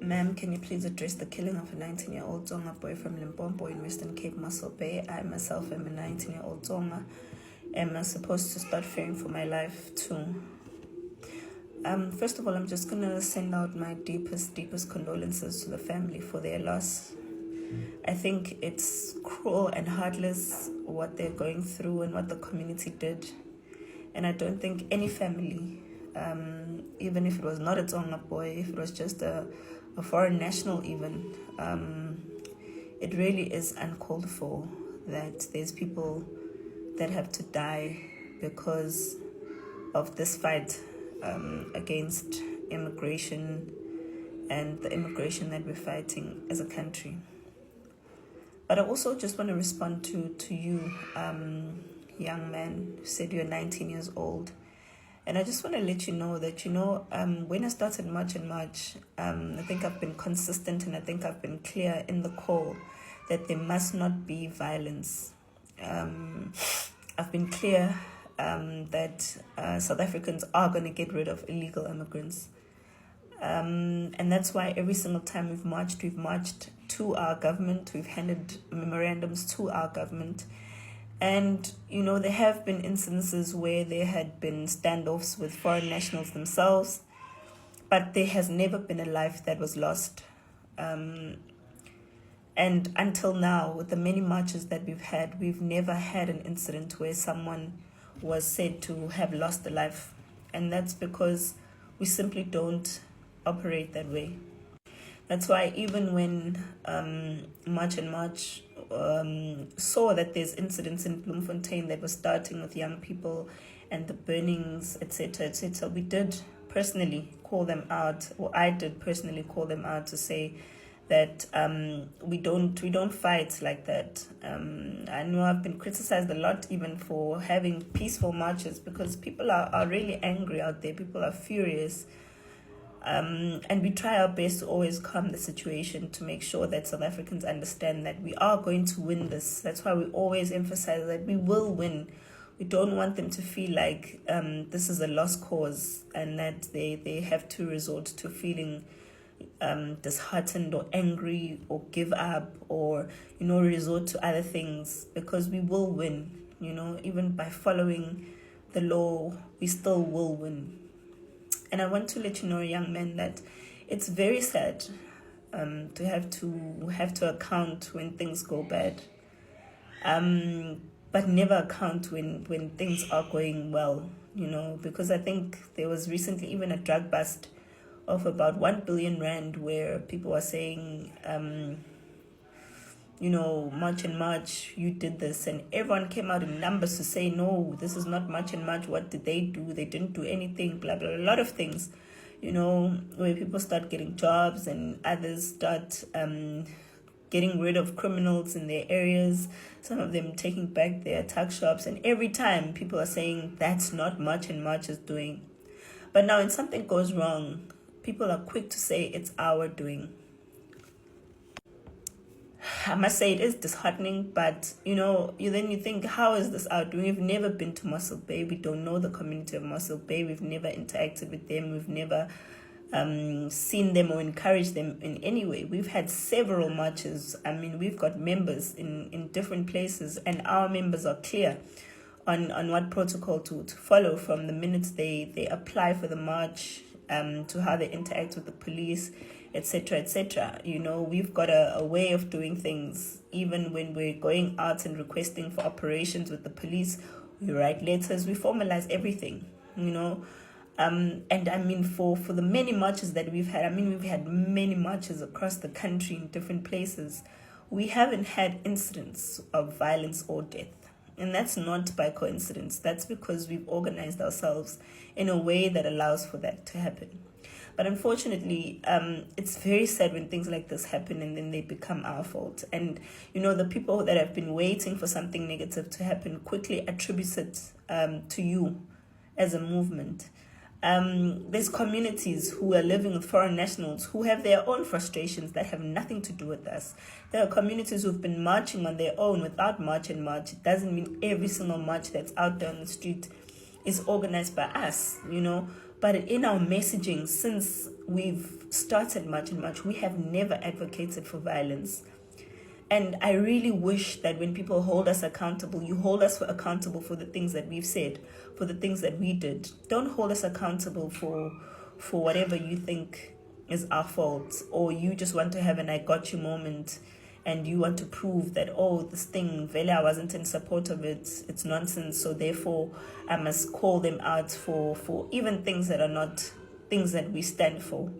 Ma'am, can you please address the killing of a 19-year-old Tsonga boy from Limpopo in Western Cape, Mossel Bay? I myself am a 19-year-old Tsonga. Am I supposed to start fearing for my life too? First of all, I'm just going to send out my deepest condolences to the family for their loss. I think it's cruel and heartless what they're going through and what the community did. And I don't think any family, even if it was not a Tsonga boy, if it was just a foreign national even, it really is uncalled for that there's people that have to die because of this fight against immigration and the immigration that we're fighting as a country. But I also just want to respond to you, young man, who said you're 19 years old. And I just want to let you know that, when I started March and March, I think I've been consistent and I think I've been clear in the call that there must not be violence. I've been clear that South Africans are going to get rid of illegal immigrants. And that's why every single time we've marched to our government, we've handed memorandums to our government. And, there have been instances where there had been standoffs with foreign nationals themselves, but there has never been a life that was lost. And until now, with the many marches that we've had, we've never had an incident where someone was said to have lost a life. And that's because we simply don't operate that way. That's why even when March and March saw that there's incidents in Bloemfontein that were starting with young people and the burnings, etc., we did personally call them out, or I did personally call them out to say that we don't fight like that. I know I've been criticized a lot even for having peaceful marches because people are really angry out there. People are furious. And we try our best to always calm the situation to make sure that South Africans understand that we are going to win this. That's why we always emphasize that we will win. We don't want them to feel like this is a lost cause and that they have to resort to feeling disheartened or angry or give up or, resort to other things, because we will win. Even by following the law, we still will win. And I want to let you know, young man, that it's very sad to have to account when things go bad, but never account when things are going well, because I think there was recently even a drug bust of about 1 billion rand where people are saying, March and March, you did this, and everyone came out in numbers to say, no, this is not March and March. What did they do? They didn't do anything, blah, blah, a lot of things, where people start getting jobs and others start getting rid of criminals in their areas, some of them taking back their tuck shops, and every time people are saying that's not March and March is doing. But now when something goes wrong, people are quick to say it's our doing. I must say it is disheartening, but then you think, how is this out? We've never been to Mossel Bay. We don't know the community of Mossel Bay. We've never interacted with them. We've never seen them or encouraged them in any way. We've had several marches. We've got members in different places, and our members are clear on what protocol to follow from the minute they apply for the march to how they interact with the police, etc., etc. We've got a way of doing things. Even when we're going out and requesting for operations with the police, we write letters, we formalize everything, and for the many marches that we've had, we've had many marches across the country in different places. We haven't had incidents of violence or death. And that's not by coincidence. That's because we've organized ourselves in a way that allows for that to happen. But unfortunately, it's very sad when things like this happen and then they become our fault. And, the people that have been waiting for something negative to happen quickly attribute it to you as a movement. There's communities who are living with foreign nationals who have their own frustrations that have nothing to do with us. There are communities who've been marching on their own without March and March. It doesn't mean every single march that's out there on the street is organized by us. But in our messaging, since we've started March and March, we have never advocated for violence. And I really wish that when people hold us accountable, you hold us accountable for the things that we've said, for the things that we did. Don't hold us accountable for whatever you think is our fault, or you just want to have an I got you moment and you want to prove that, oh, this thing, Vele, I wasn't in support of it, it's nonsense, so therefore I must call them out for even things that are not things that we stand for.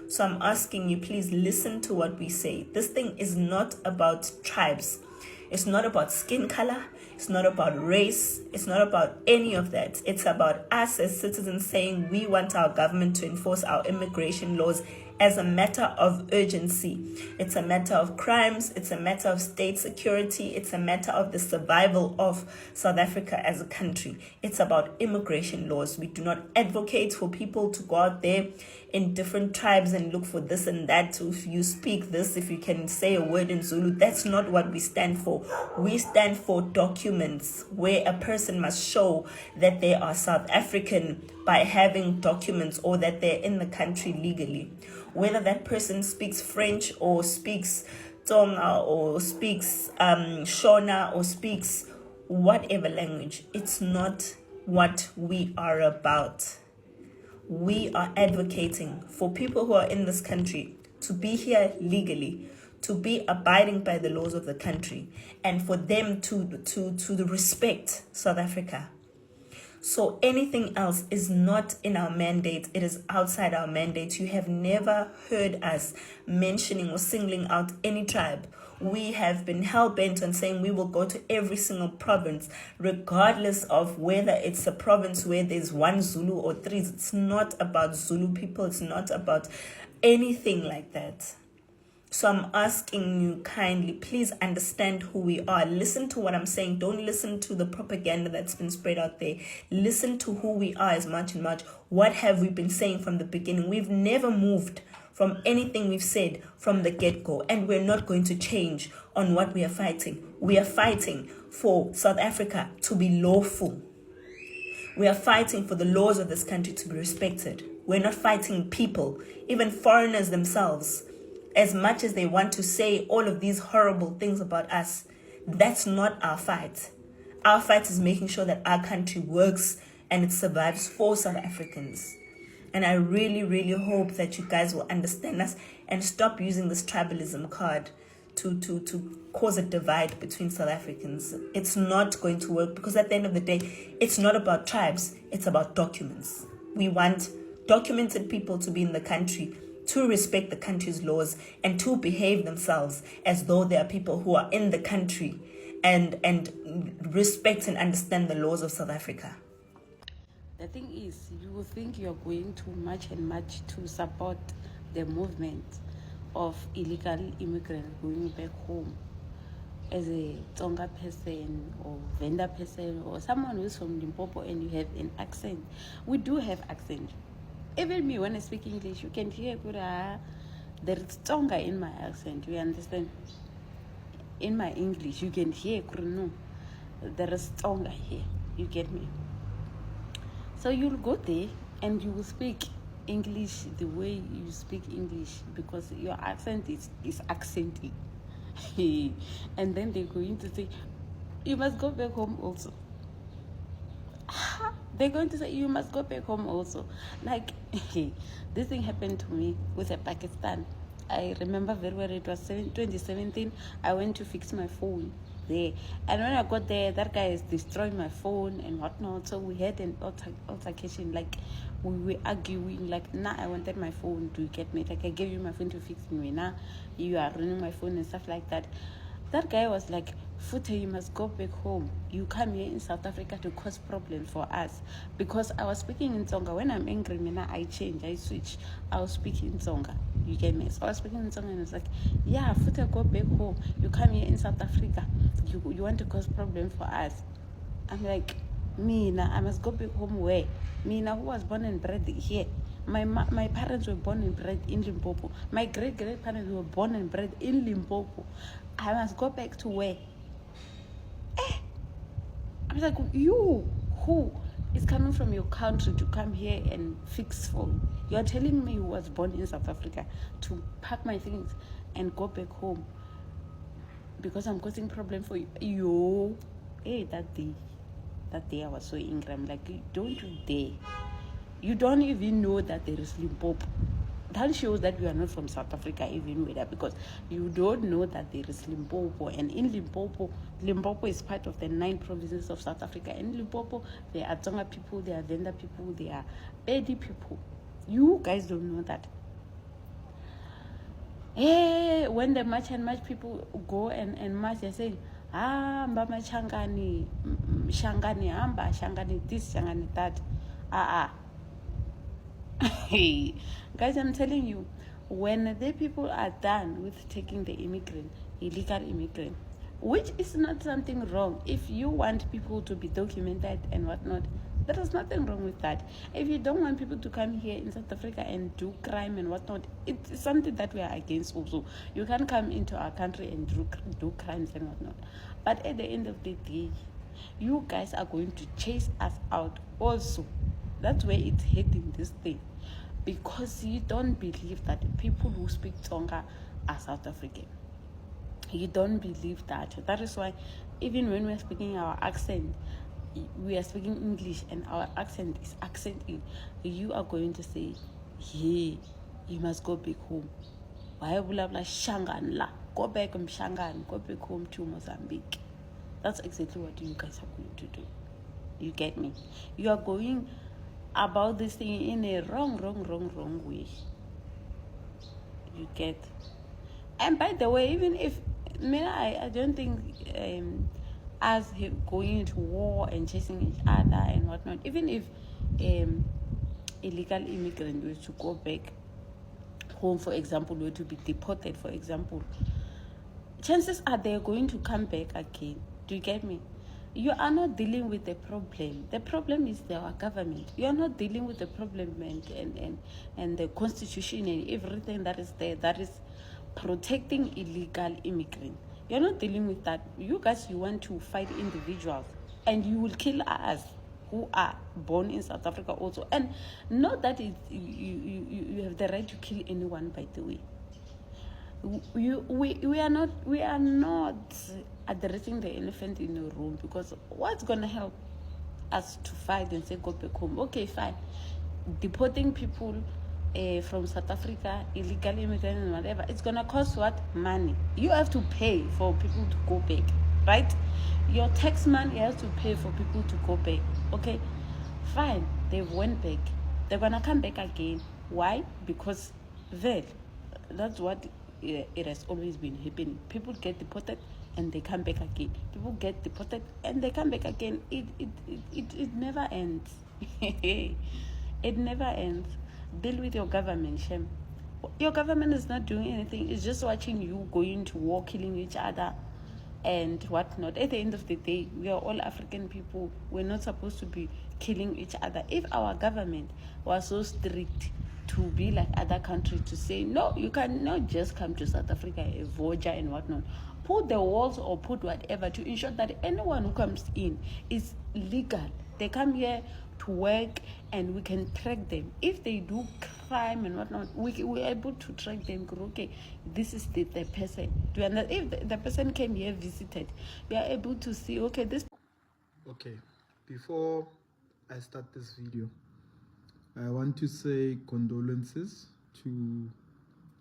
So I'm asking you, please listen to what we say. This thing is not about tribes. It's not about skin color. It's not about race. It's not about any of that. It's about us as citizens saying we want our government to enforce our immigration laws as a matter of urgency. It's a matter of crimes. It's a matter of state security. It's a matter of the survival of South Africa as a country. It's about immigration laws. We do not advocate for people to go out there in different tribes and look for this and that. If you speak this, if you can say a word in Zulu, that's not what we stand for. We stand for documents where a person must show that they are South African by having documents, or that they're in the country legally. Whether that person speaks French or speaks Tsonga or speaks Shona or speaks whatever language, it's not what we are about. We are advocating for people who are in this country to be here legally, to be abiding by the laws of the country, and for them to respect South Africa. So anything else is not in our mandate. It is outside our mandate. You have never heard us mentioning or singling out any tribe. We have been hell-bent on saying we will go to every single province, regardless of whether it's a province where there's one Zulu or three. It's not about Zulu people. It's not about anything like that. So I'm asking you kindly, please understand who we are. Listen to what I'm saying. Don't listen to the propaganda that's been spread out there. Listen to who we are as March and March. What have we been saying from the beginning? We've never moved from anything we've said from the get-go, and we're not going to change on what we are fighting. We are fighting for South Africa to be lawful. We are fighting for the laws of this country to be respected. We're not fighting people, even foreigners themselves. As much as they want to say all of these horrible things about us, that's not our fight. Our fight is making sure that our country works and it survives for South Africans. And I really, really hope that you guys will understand us and stop using this tribalism card to cause a divide between South Africans. It's not going to work, because at the end of the day, it's not about tribes, it's about documents. We want documented people to be in the country, to respect the country's laws, and to behave themselves as though they are people who are in the country and respect and understand the laws of South Africa. The thing is, you will think you're going to March and March to support the movement of illegal immigrants going back home as a Tsonga person or Venda person or someone who's from Limpopo and you have an accent. We do have accent. Even me, when I speak English, you can hear there is Tsonga in my accent. You understand? In my English, you can hear no, there is Tsonga here. You get me? So you'll go there and you will speak English the way you speak English, because your accent is accenting. And then they're going to say, you must go back home also. They're going to say, you must go back home also. Like, this thing happened to me with a Pakistan. I remember very well, it was 2017. I went to fix my phone there. And when I got there, that guy has destroyed my phone and whatnot. So we had an altercation. Like, we were arguing. Like, nah, I wanted my phone. Do you get me? Like, I gave you my phone to fix me. Now you are running my phone and stuff like that. That guy was like, Fute, you must go back home. You come here in South Africa to cause problems for us. Because I was speaking in Tsonga. When I'm angry, I change, I switch. I was speaking in Tsonga. You get me? So I was speaking in Tsonga and I was like, yeah, Fute, go back home. You come here in South Africa. You want to cause problems for us. I'm like, I must go back home where? Who was born and bred here. My parents were born and bred in Limpopo. My great-great-parents were born and bred in Limpopo. I must go back to where? I was like, you, who? is coming from your country to come here and fix phone. You are telling me who was born in South Africa to pack my things and go back home because I'm causing problem for you. Yo, hey, that day I was so angry. I'm like, don't you dare. You don't even know that there is Limpopo. That shows that you are not from South Africa even with that, because you don't know that there is Limpopo. And in Limpopo is part of the 9 provinces of South Africa. In Limpopo, there are Tsonga people, there are Venda people, there are Pedi people. You guys don't know that. Hey, when the march and march people go and march, they're saying, Mbama Shangani, Shangani Amba, Shangani this, Shangani that. Hey, guys, I'm telling you, when the people are done with taking the illegal immigrant, which is not something wrong. If you want people to be documented and whatnot, there is nothing wrong with that. If you don't want people to come here in South Africa and do crime and whatnot, it's something that we are against also. You can't come into our country and do crimes and whatnot. But at the end of the day, you guys are going to chase us out also. That's where it's heading, this thing. Because you don't believe that people who speak Tsonga are South African. You don't believe that. That is why even when we're speaking our accent, we are speaking English and our accent is accent in, you are going to say, hey, you must go back home. Why bula Shangan la? Go back to Shangan, go back home to Mozambique. That's exactly what you guys are going to do. You get me? You are going about this thing in a wrong way. You get? And by the way, even if I don't think us going into war and chasing each other and whatnot, even if illegal immigrants were to go back home, for example, were to be deported, for example, chances are they're going to come back again. Do you get me? You are not dealing with the problem. The problem is our government. You are not dealing with the problem and the constitution and everything that is there that is protecting illegal immigrants. You're not dealing with that. You guys, you want to fight individuals and you will kill us who are born in South Africa also. And not that you have the right to kill anyone, by the way. We are not addressing the elephant in the room, because what's gonna help us to fight and say go back home? Okay, fine. Deporting people from South Africa, illegal immigrants and whatever, it's gonna cost what? Money. You have to pay for people to go back, right? Your tax money has to pay for people to go back. Okay, fine. They went back. They're gonna come back again. Why? Because that's what it has always been happening. People get deported and they come back again. People get deported and they come back again. It never ends. It never ends. Deal with your government, Shem. Your government is not doing anything. It's just watching you going to war, killing each other and whatnot. At the end of the day, we are all African people. We're not supposed to be killing each other. If our government was so strict to be like other countries, to say, no, you cannot just come to South Africa, a voyager and whatnot, put the walls or put whatever to ensure that anyone who comes in is legal. They come here to work and we can track them. If they do crime and whatnot, we're able to track them. Okay, this is the person. Do you understand? If the person came here, visited, we are able to see, okay, this. Okay, before I start this video, I want to say condolences to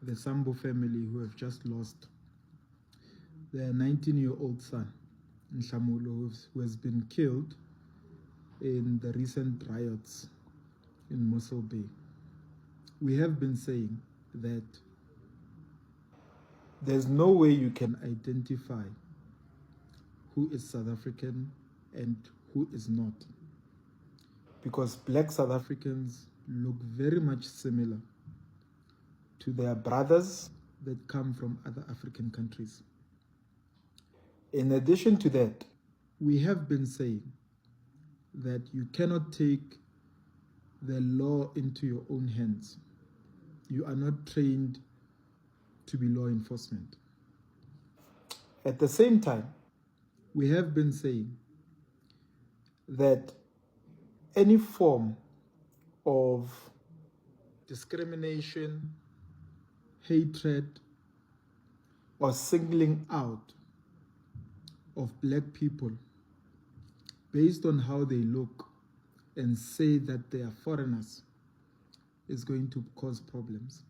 the Sambo family who have just lost their 19-year-old son, Nshamulo, who has been killed in the recent riots in Mossel Bay. We have been saying that there's no way you can identify who is South African and who is not, because black South Africans look very much similar to their brothers that come from other African countries. In addition to that, we have been saying that you cannot take the law into your own hands. You are not trained to be law enforcement. At the same time, we have been saying that any form of discrimination, hatred, or singling out of black people based on how they look and say that they are foreigners is going to cause problems.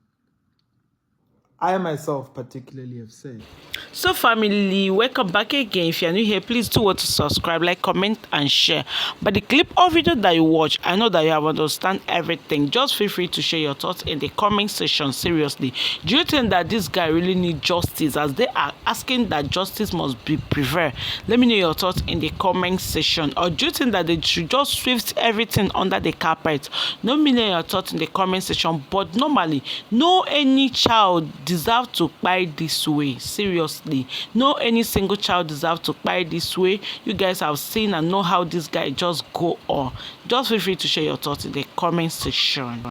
I myself particularly have said. So family, welcome back again. If you are new here, please do want to subscribe, like, comment and share. But the clip or video that you watch, I know that you have understand everything. Just feel free to share your thoughts in the comment section. Seriously, do you think that this guy really needs justice, as they are asking that justice must be prevailed? Let me know your thoughts in the comment section. Or do you think that they should just sweep everything under the carpet? Let me know your thoughts in the comment section. But normally, no any child deserve to buy this way. Seriously, no any single child deserve to buy this way. You guys have seen and know how this guy just go on. Just feel free to share your thoughts in the comment section.